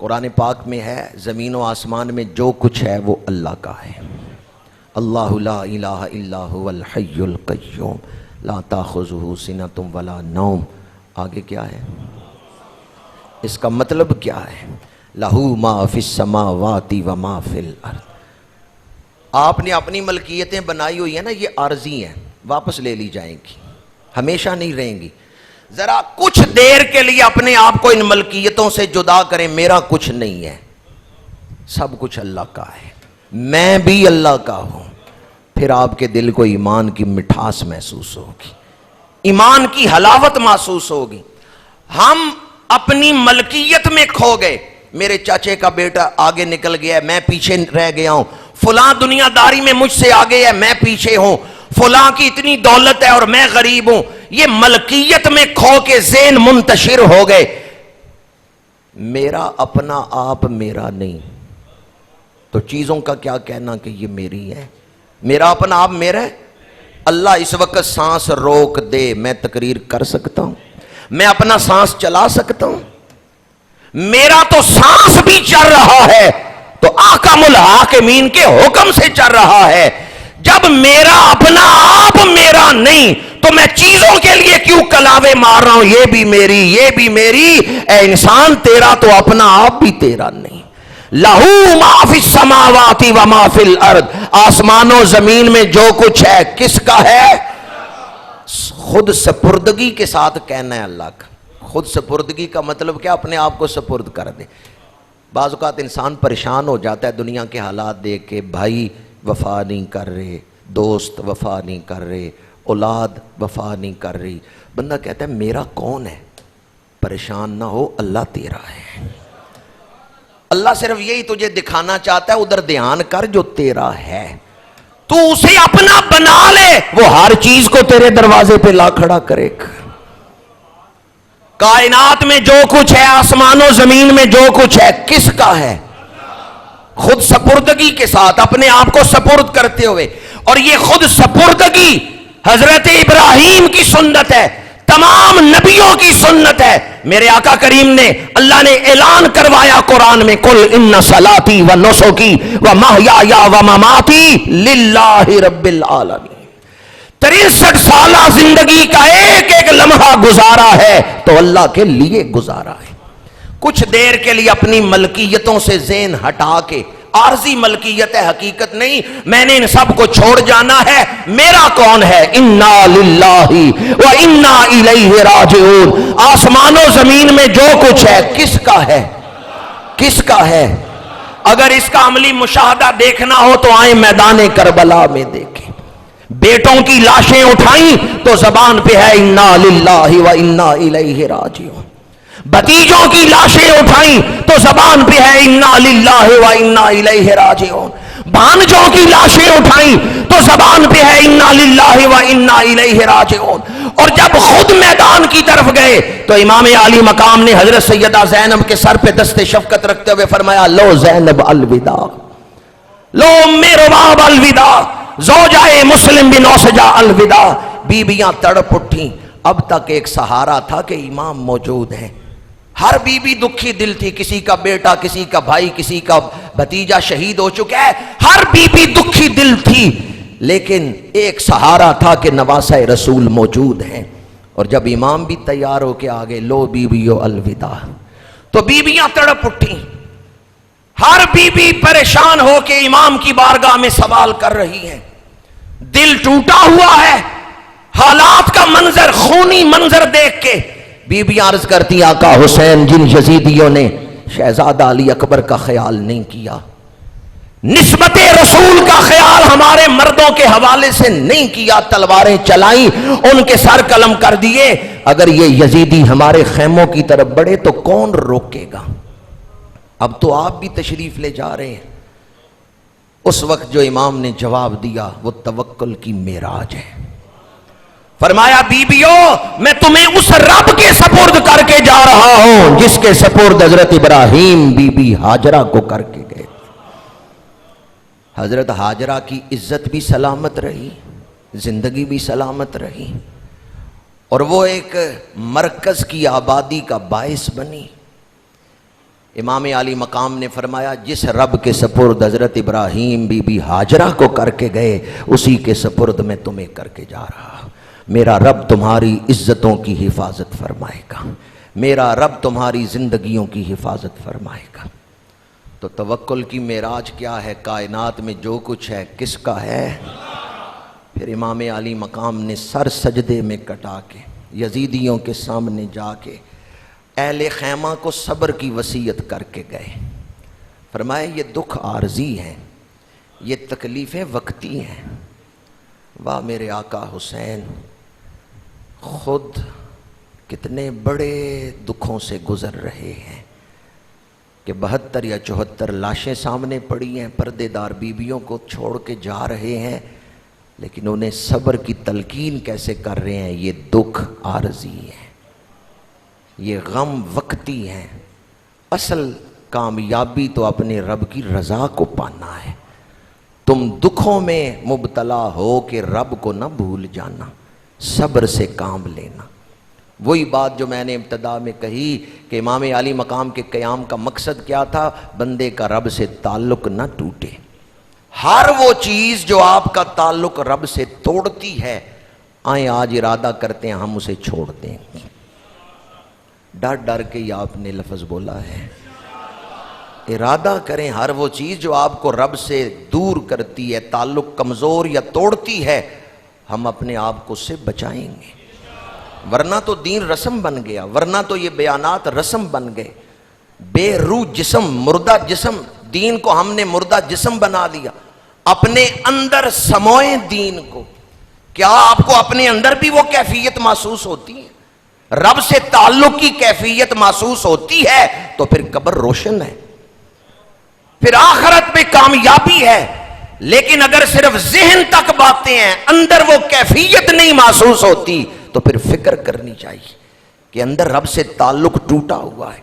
قرآن پاک میں ہے، زمین و آسمان میں جو کچھ ہے وہ اللہ کا ہے۔ اللہ لا الہ الا هو الحی القیوم لا تاخذہ سنۃ ولا نوم۔ آگے کیا ہے؟ اس کا مطلب کیا ہے؟ لہ ما فی السماوات و ما فی الارض۔ آپ نے اپنی ملکیتیں بنائی ہوئی ہیں نا، یہ عارضی ہیں، واپس لے لی جائیں گی، ہمیشہ نہیں رہیں گی۔ ذرا کچھ دیر کے لیے اپنے آپ کو ان ملکیتوں سے جدا کریں، میرا کچھ نہیں ہے، سب کچھ اللہ کا ہے، میں بھی اللہ کا ہوں۔ پھر آپ کے دل کو ایمان کی مٹھاس محسوس ہوگی، ایمان کی حلاوت محسوس ہوگی۔ ہم اپنی ملکیت میں کھو گئے، میرے چاچے کا بیٹا آگے نکل گیا ہے، میں پیچھے رہ گیا ہوں، فلاں دنیا داری میں مجھ سے آگے ہے، میں پیچھے ہوں، فلاں کی اتنی دولت ہے اور میں غریب ہوں۔ یہ ملکیت میں کھو کے ذہن منتشر ہو گئے، میرا اپنا آپ میرا نہیں، تو چیزوں کا کیا کہنا کہ یہ میری ہے، میرا اپنا آپ میرا ہے۔ اللہ اس وقت سانس روک دے، میں تقریر کر سکتا ہوں، میں اپنا سانس چلا سکتا ہوں، میرا تو سانس بھی چل رہا ہے تو احکم الحاکمین کے حکم سے چل رہا ہے۔ جب میرا اپنا آپ میرا نہیں تو میں چیزوں کے لیے کیوں کلاوے مار رہا ہوں، یہ بھی میری، یہ بھی میری۔ اے انسان، تیرا تو اپنا آپ بھی تیرا نہیں۔ لہو ما فی السماوات و ما فی الارض، آسمان و زمین میں جو کچھ ہے کس کا ہے؟ خود سپردگی کے ساتھ کہنا ہے اللہ کا۔ خود سپردگی کا مطلب کیا؟ اپنے آپ کو سپرد کر دے۔ بعض اوقات انسان پریشان ہو جاتا ہے دنیا کے حالات دیکھ کے، بھائی وفا نہیں کر رہے، دوست وفا نہیں کر رہے، اولاد وفا نہیں کر رہی، بندہ کہتا ہے میرا کون ہے؟ پریشان نہ ہو، اللہ تیرا ہے۔ اللہ صرف یہی تجھے دکھانا چاہتا ہے، ادھر دھیان کر جو تیرا ہے، تو اسے اپنا بنا لے، وہ ہر چیز کو تیرے دروازے پہ لا کھڑا کرے گا۔ کائنات میں جو کچھ ہے، آسمان و زمین میں جو کچھ ہے کس کا ہے؟ خود سپردگی کے ساتھ اپنے آپ کو سپرد کرتے ہوئے۔ اور یہ خود سپردگی حضرت ابراہیم کی سنت ہے۔ تمام نبیوں کی سنت ہے. میرے آقا کریم نے اللہ نے اعلان کروایا قرآن میں قل ان صلاتی و نسکی و محیای و مماتی للہ رب العالمین. 63 سالہ زندگی کا ایک ایک لمحہ گزارا ہے تو اللہ کے لیے گزارا ہے. کچھ دیر کے لیے اپنی ملکیتوں سے ذہن ہٹا کے، عارضی ملکیت ہے حقیقت نہیں، میں نے ان سب کو چھوڑ جانا ہے، میرا کون ہے؟ انا للہ و انا الیہ راجعون. آسمان و زمین میں جو کچھ ہے کس کا ہے؟ کس کا ہے؟ اگر اس کا عملی مشاہدہ دیکھنا ہو تو آئیں میدان کربلا میں دیکھیں. بیٹوں کی لاشیں اٹھائیں تو زبان پہ ہے انا للہ و انا الیہ راجعون. بھتیجوں کی لاشیں اٹھائیں تو زبان پہ ہے انا للہ و انا الیہ راجعون. بھانجوں کی لاشیں اٹھائیں تو زبان پہ ہے انا للہ و انا الیہ راجعون. اور جب خود میدان کی طرف گئے تو امام عالی مقام نے حضرت سیدہ زینب کے سر پہ دست شفقت رکھتے ہوئے فرمایا لو زینب الوداع، لو ام رباب الوداع، زوجہ مسلم بن اوسجہ الوداع. بیویاں تڑپ اٹھیں. اب تک ایک سہارا تھا کہ امام موجود ہیں. ہر بی بی دکھی دل تھی، کسی کا بیٹا، کسی کا بھائی، کسی کا بھتیجا شہید ہو چکا ہے، ہر بی بی دکھی دل تھی، لیکن ایک سہارا تھا کہ نواسہ رسول موجود ہیں. اور جب امام بھی تیار ہو کے آگے لو بیویو الوداع، تو بیویاں تڑپ اٹھیں. ہر بی بی پریشان ہو کے امام کی بارگاہ میں سوال کر رہی ہیں. دل ٹوٹا ہوا ہے، حالات کا منظر، خونی منظر دیکھ کے بی بی عرض کرتی آقا حسین جن یزیدیوں نے شہزادہ علی اکبر کا خیال نہیں کیا، نسبت رسول کا خیال ہمارے مردوں کے حوالے سے نہیں کیا، تلواریں چلائیں، ان کے سر قلم کر دیے، اگر یہ یزیدی ہمارے خیموں کی طرف بڑھے تو کون روکے گا؟ اب تو آپ بھی تشریف لے جا رہے ہیں. اس وقت جو امام نے جواب دیا وہ توکل کی معراج ہے. فرمایا بیبیو میں تمہیں اس رب کے سپرد کر کے جا رہا ہوں جس کے سپرد حضرت ابراہیم بی بی ہاجرہ کو کر کے گئے. حضرت ہاجرہ کی عزت بھی سلامت رہی، زندگی بھی سلامت رہی، اور وہ ایک مرکز کی آبادی کا باعث بنی. امام عالی مقام نے فرمایا جس رب کے سپرد حضرت ابراہیم بی بی ہاجرہ کو کر کے گئے اسی کے سپرد میں تمہیں کر کے جا رہا. میرا رب تمہاری عزتوں کی حفاظت فرمائے گا، میرا رب تمہاری زندگیوں کی حفاظت فرمائے گا. تو توکل کی معراج کیا ہے؟ کائنات میں جو کچھ ہے کس کا ہے؟ پھر امام عالی مقام نے سر سجدے میں کٹا کے یزیدیوں کے سامنے جا کے اہل خیمہ کو صبر کی وصیت کر کے گئے. فرمایا یہ دکھ عارضی ہیں، یہ تکلیفیں وقتی ہیں. واہ میرے آقا حسین خود کتنے بڑے دکھوں سے گزر رہے ہیں کہ 72 یا 74 لاشیں سامنے پڑی ہیں، پردے دار بیویوں کو چھوڑ کے جا رہے ہیں، لیکن انہیں صبر کی تلقین کیسے کر رہے ہیں؟ یہ دکھ عارضی ہے، یہ غم وقتی ہے، اصل کامیابی تو اپنے رب کی رضا کو پانا ہے. تم دکھوں میں مبتلا ہو کہ رب کو نہ بھول جانا، صبر سے کام لینا. وہی بات جو میں نے ابتدا میں کہی کہ امام عالی مقام کے قیام کا مقصد کیا تھا؟ بندے کا رب سے تعلق نہ ٹوٹے. ہر وہ چیز جو آپ کا تعلق رب سے توڑتی ہے، آئیں آج ارادہ کرتے ہیں ہم اسے چھوڑ دیں گے. ڈر ڈر کے یہ آپ نے لفظ بولا ہے، ارادہ کریں ہر وہ چیز جو آپ کو رب سے دور کرتی ہے، تعلق کمزور یا توڑتی ہے، ہم اپنے آپ کو اس سے بچائیں گے. ورنہ تو دین رسم بن گیا، ورنہ تو یہ بیانات رسم بن گئے. بے روح جسم، مردہ جسم، دین کو ہم نے مردہ جسم بنا دیا. اپنے اندر سموئیں دین کو. کیا آپ کو اپنے اندر بھی وہ کیفیت محسوس ہوتی ہے؟ رب سے تعلق کی کیفیت محسوس ہوتی ہے تو پھر قبر روشن ہے، پھر آخرت میں کامیابی ہے. لیکن اگر صرف ذہن تک باتیں ہیں، اندر وہ کیفیت نہیں محسوس ہوتی، تو پھر فکر کرنی چاہیے کہ اندر رب سے تعلق ٹوٹا ہوا ہے.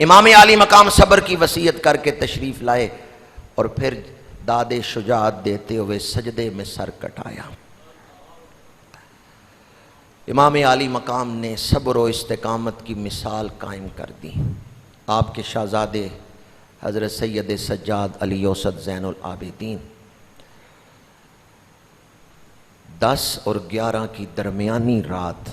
امام عالی مقام صبر کی وصیت کر کے تشریف لائے اور پھر داد شجاعت دیتے ہوئے سجدے میں سر کٹایا. امام عالی مقام نے صبر و استقامت کی مثال قائم کر دی. آپ کے شہزادے حضرت سید سجاد علی اوسط زین العابدین 10 اور 11 کی درمیانی رات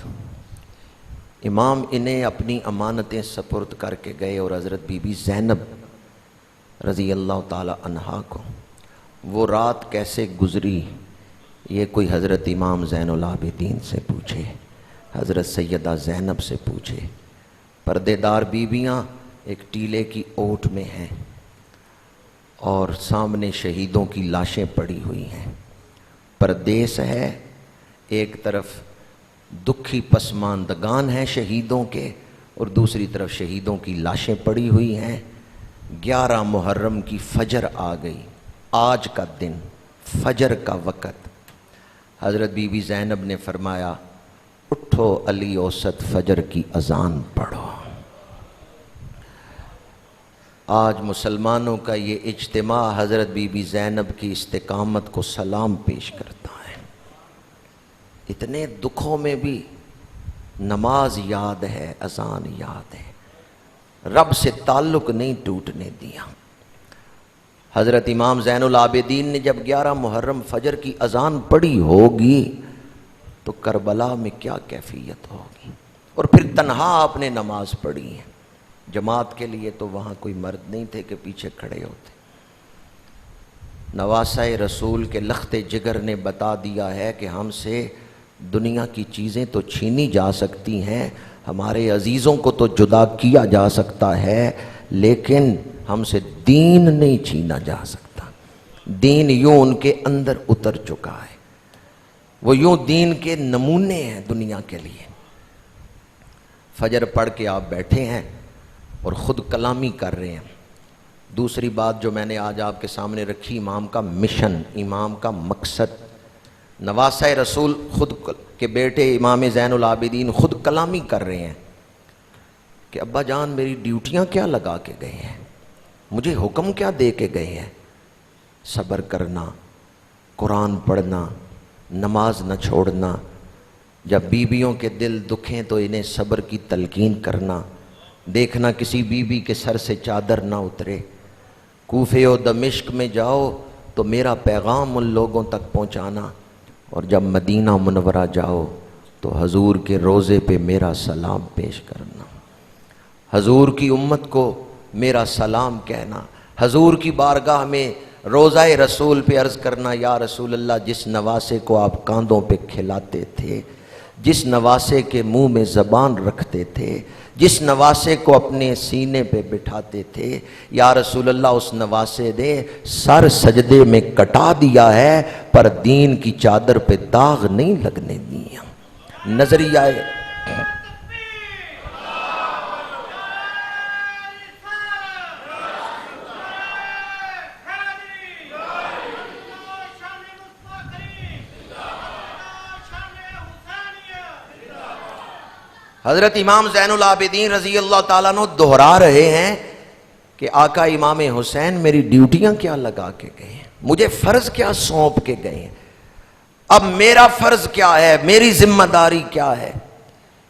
امام انہیں اپنی امانتیں سپرد کر کے گئے اور حضرت بی بی زینب رضی اللہ تعالی عنہا کو وہ رات کیسے گزری یہ کوئی حضرت امام زین العابدین سے پوچھے، حضرت سیدہ زینب سے پوچھے. پردے دار بیویاں ایک ٹیلے کی اوٹ میں ہیں اور سامنے شہیدوں کی لاشیں پڑی ہوئی ہیں. پردیس ہے، ایک طرف دکھی پسماندگان ہیں شہیدوں کے اور دوسری طرف شہیدوں کی لاشیں پڑی ہوئی ہیں. 11 محرم کی فجر آ گئی، آج کا دن، فجر کا وقت. حضرت بی بی زینب نے فرمایا اٹھو علی اوسط فجر کی اذان پڑھو. آج مسلمانوں کا یہ اجتماع حضرت بی بی زینب کی استقامت کو سلام پیش کرتا ہے. اتنے دکھوں میں بھی نماز یاد ہے، اذان یاد ہے، رب سے تعلق نہیں ٹوٹنے دیا. حضرت امام زین العابدین نے جب 11 محرم فجر کی اذان پڑھی ہوگی تو کربلا میں کیا کیفیت ہوگی. اور پھر تنہا آپ نے نماز پڑھی ہے، جماعت کے لیے تو وہاں کوئی مرد نہیں تھے کہ پیچھے کھڑے ہوتے. نواسۂ رسول کے لخت جگر نے بتا دیا ہے کہ ہم سے دنیا کی چیزیں تو چھینی جا سکتی ہیں، ہمارے عزیزوں کو تو جدا کیا جا سکتا ہے، لیکن ہم سے دین نہیں چھینا جا سکتا. دین یوں ان کے اندر اتر چکا ہے، وہ یوں دین کے نمونے ہیں دنیا کے لیے. فجر پڑھ کے آپ بیٹھے ہیں اور خود کلامی کر رہے ہیں. دوسری بات جو میں نے آج آپ کے سامنے رکھی، امام کا مشن، امام کا مقصد. نواسۂ رسول خود کے بیٹے امام زین العابدین خود کلامی کر رہے ہیں کہ ابا جان میری ڈیوٹیاں کیا لگا کے گئے ہیں، مجھے حکم کیا دے کے گئے ہیں. صبر کرنا، قرآن پڑھنا، نماز نہ چھوڑنا. جب بیویوں کے دل دکھیں تو انہیں صبر کی تلقین کرنا. دیکھنا کسی بیوی کے سر سے چادر نہ اترے. کوفے و دمشق میں جاؤ تو میرا پیغام ان لوگوں تک پہنچانا، اور جب مدینہ منورہ جاؤ تو حضور کے روضے پہ میرا سلام پیش کرنا، حضور کی امت کو میرا سلام کہنا، حضور کی بارگاہ میں روضہ رسول پہ عرض کرنا یا رسول اللہ جس نواسے کو آپ کاندھوں پہ کھلاتے تھے، جس نواسے کے منہ میں زبان رکھتے تھے، جس نواسے کو اپنے سینے پہ بٹھاتے تھے، یا رسول اللہ اس نواسے نے سر سجدے میں کٹا دیا ہے پر دین کی چادر پہ داغ نہیں لگنے دیا. نظریہ حضرت امام زین العابدین رضی اللہ تعالیٰ عنہ دہرا رہے ہیں کہ آقا امام حسین میری ڈیوٹیاں کیا لگا کے گئے ہیں، مجھے فرض کیا سونپ کے گئے ہیں، اب میرا فرض کیا ہے، میری ذمہ داری کیا ہے.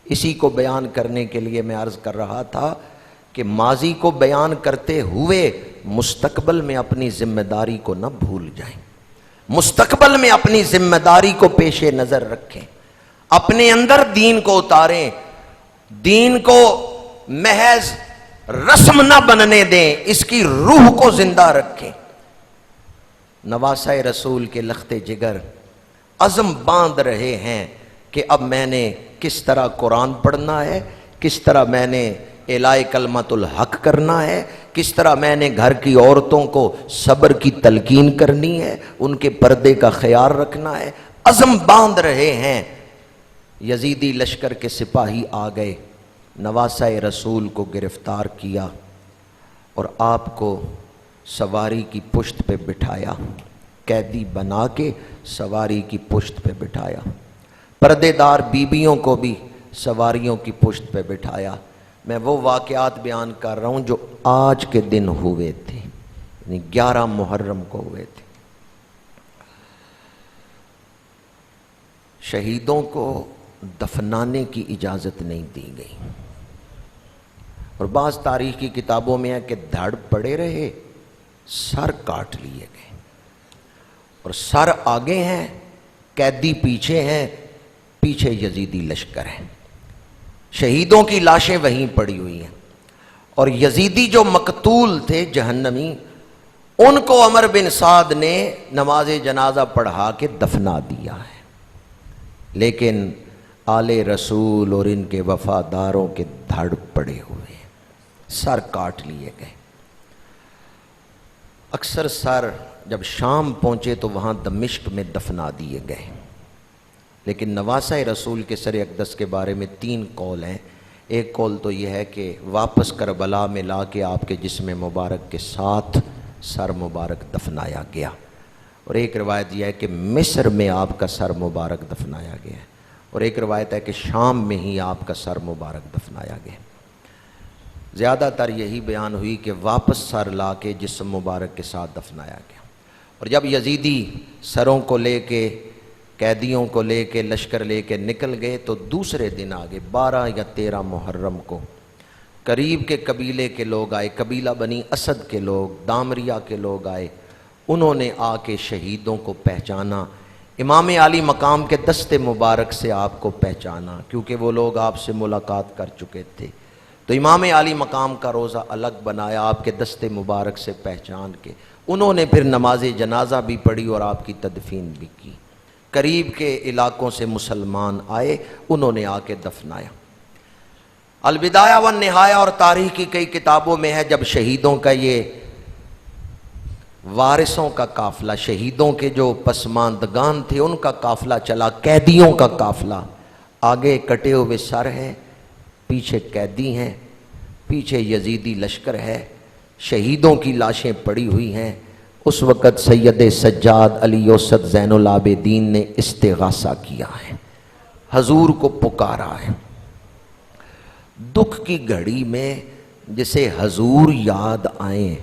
اسی کو بیان کرنے کے لیے میں عرض کر رہا تھا کہ ماضی کو بیان کرتے ہوئے مستقبل میں اپنی ذمہ داری کو نہ بھول جائیں. مستقبل میں اپنی ذمہ داری کو پیش نظر رکھیں، اپنے اندر دین کو اتاریں، دین کو محض رسم نہ بننے دیں، اس کی روح کو زندہ رکھیں. نواسۂ رسول کے لخت جگر عزم باندھ رہے ہیں کہ اب میں نے کس طرح قرآن پڑھنا ہے، کس طرح میں نے اعلاء کلمۃ الحق کرنا ہے، کس طرح میں نے گھر کی عورتوں کو صبر کی تلقین کرنی ہے، ان کے پردے کا خیال رکھنا ہے. عزم باندھ رہے ہیں. یزیدی لشکر کے سپاہی آ گئے، نواسۂ رسول کو گرفتار کیا اور آپ کو سواری کی پشت پہ بٹھایا، قیدی بنا کے سواری کی پشت پہ بٹھایا. پردے دار بیویوں کو بھی سواریوں کی پشت پہ بٹھایا. میں وہ واقعات بیان کر رہا ہوں جو آج کے دن ہوئے تھے، یعنی 11 محرم کو ہوئے تھے. شہیدوں کو دفنانے کی اجازت نہیں دی گئی، اور بعض تاریخ کی کتابوں میں ہے کہ دھڑ پڑے رہے، سر کاٹ لیے گئے، اور سر آگے ہیں، قیدی پیچھے ہیں، پیچھے یزیدی لشکر ہے، شہیدوں کی لاشیں وہیں پڑی ہوئی ہیں، اور یزیدی جو مقتول تھے جہنمی، ان کو عمر بن سعد نے نماز جنازہ پڑھا کے دفنا دیا ہے، لیکن آل رسول اور ان کے وفاداروں کے دھڑ پڑے ہوئے ہیں، سر کاٹ لیے گئے۔ اکثر سر جب شام پہنچے تو وہاں دمشق میں دفنا دیے گئے، لیکن نواسہ رسول کے سر اقدس کے بارے میں 3 قول ہیں۔ ایک قول تو یہ ہے کہ واپس کربلا میں لا کے آپ کے جسم مبارک کے ساتھ سر مبارک دفنایا گیا، اور ایک روایت یہ ہے کہ مصر میں آپ کا سر مبارک دفنایا گیا ہے، اور ایک روایت ہے کہ شام میں ہی آپ کا سر مبارک دفنایا گیا۔ زیادہ تر یہی بیان ہوئی کہ واپس سر لا کے جسم مبارک کے ساتھ دفنایا گیا، اور جب یزیدی سروں کو لے کے، قیدیوں کو لے کے، لشکر لے کے نکل گئے تو دوسرے دن آگے 12 یا 13 محرم کو قریب کے قبیلے کے لوگ آئے، قبیلہ بنی اسد کے لوگ، دامریہ کے لوگ آئے، انہوں نے آ کے شہیدوں کو پہچانا، امام عالی مقام کے دست مبارک سے آپ کو پہچانا، کیونکہ وہ لوگ آپ سے ملاقات کر چکے تھے، تو امام عالی مقام کا روزہ الگ بنایا، آپ کے دست مبارک سے پہچان کے انہوں نے پھر نماز جنازہ بھی پڑھی اور آپ کی تدفین بھی کی۔ قریب کے علاقوں سے مسلمان آئے، انہوں نے آ کے دفنایا۔ البدایہ والنہایہ اور تاریخ کی کئی کتابوں میں ہے جب شہیدوں کا یہ وارثوں کا قافلہ، شہیدوں کے جو پسماندگان تھے ان کا قافلہ چلا، قیدیوں کا قافلہ، آگے کٹے ہوئے سر ہیں، پیچھے قیدی ہیں، پیچھے یزیدی لشکر ہے، شہیدوں کی لاشیں پڑی ہوئی ہیں۔ اس وقت سید سجاد علی اوسط زین العابدین نے استغاثہ کیا ہے، حضور کو پکارا ہے۔ دکھ کی گھڑی میں جسے حضور یاد آئیں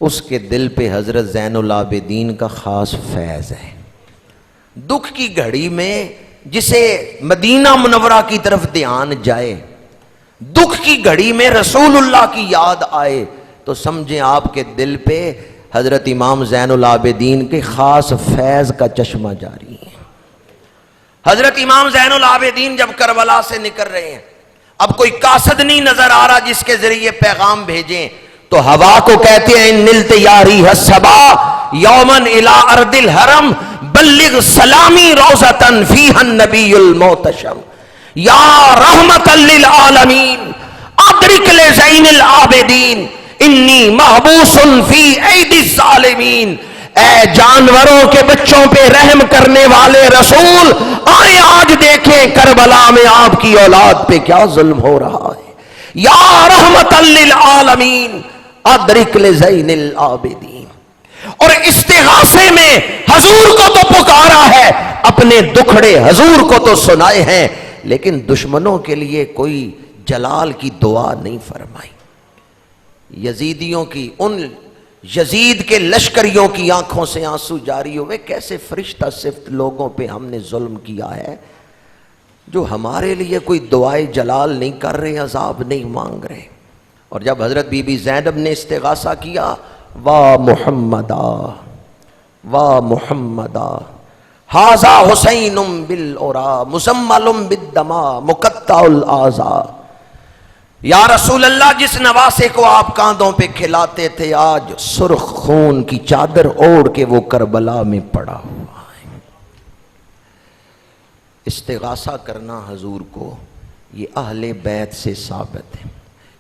اس کے دل پہ حضرت زین العابدین کا خاص فیض ہے۔ دکھ کی گھڑی میں جسے مدینہ منورہ کی طرف دھیان جائے، دکھ کی گھڑی میں رسول اللہ کی یاد آئے تو سمجھیں آپ کے دل پہ حضرت امام زین العابدین کے خاص فیض کا چشمہ جاری ہے۔ حضرت امام زین العابدین جب کربلا سے نکل رہے ہیں، اب کوئی قاصد نہیں نظر آ رہا جس کے ذریعے پیغام بھیجیں، تو ہوا کو کہتے ہیں نلت یاری حسبا یومن الی ارض الحرم بلغ سلامی روزتن فیہا النبی المعتشم یا رحمت للعالمین ادرک لزین العابدین انی محبوس فی اید الظالمین۔ اے جانوروں کے بچوں پہ رحم کرنے والے رسول، آئے آج دیکھیں کربلا میں آپ کی اولاد پہ کیا ظلم ہو رہا ہے۔ یا رحمت للعالمین ادرک لزین العابدین۔ اور استغاثے میں حضور کو تو پکارا ہے، اپنے دکھڑے حضور کو تو سنائے ہیں، لیکن دشمنوں کے لیے کوئی جلال کی دعا نہیں فرمائی۔ یزیدیوں کی، ان یزید کے لشکریوں کی آنکھوں سے آنسو جاری ہوئے، کیسے فرشتہ صفت لوگوں پہ ہم نے ظلم کیا ہے جو ہمارے لیے کوئی دعائے جلال نہیں کر رہے، عذاب نہیں مانگ رہے۔ اور جب حضرت بی بی زینب نے استغاثہ کیا، واہ محمدا واہ محمدا ھذا حسین بالعرا مسمل بالدما مقطع الاعضاء، یا رسول اللہ جس نواسے کو آپ کاندھوں پہ کھلاتے تھے آج سرخ خون کی چادر اوڑھ کے وہ کربلا میں پڑا ہوا ہے۔ استغاثہ کرنا حضور کو یہ اہل بیت سے ثابت ہے۔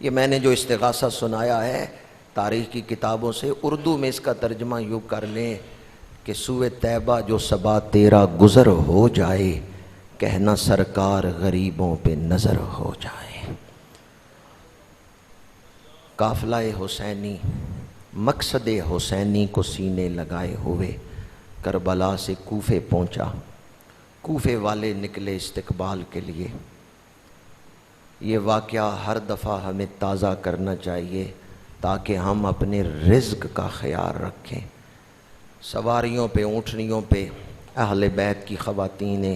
یہ میں نے جو استغاثہ سنایا ہے تاریخ کی کتابوں سے، اردو میں اس کا ترجمہ یوں کر لیں کہ سوئے طیبہ جو صبا تیرا گزر ہو جائے، کہنا سرکار غریبوں پہ نظر ہو جائے۔ قافلہ حسینی مقصد حسینی کو سینے لگائے ہوئے کربلا سے کوفے پہنچا۔ کوفے والے نکلے استقبال کے لیے۔ یہ واقعہ ہر دفعہ ہمیں تازہ کرنا چاہیے تاکہ ہم اپنے رزق کا خیال رکھیں۔ سواریوں پہ، اونٹنیوں پہ اہل بیت کی خواتینیں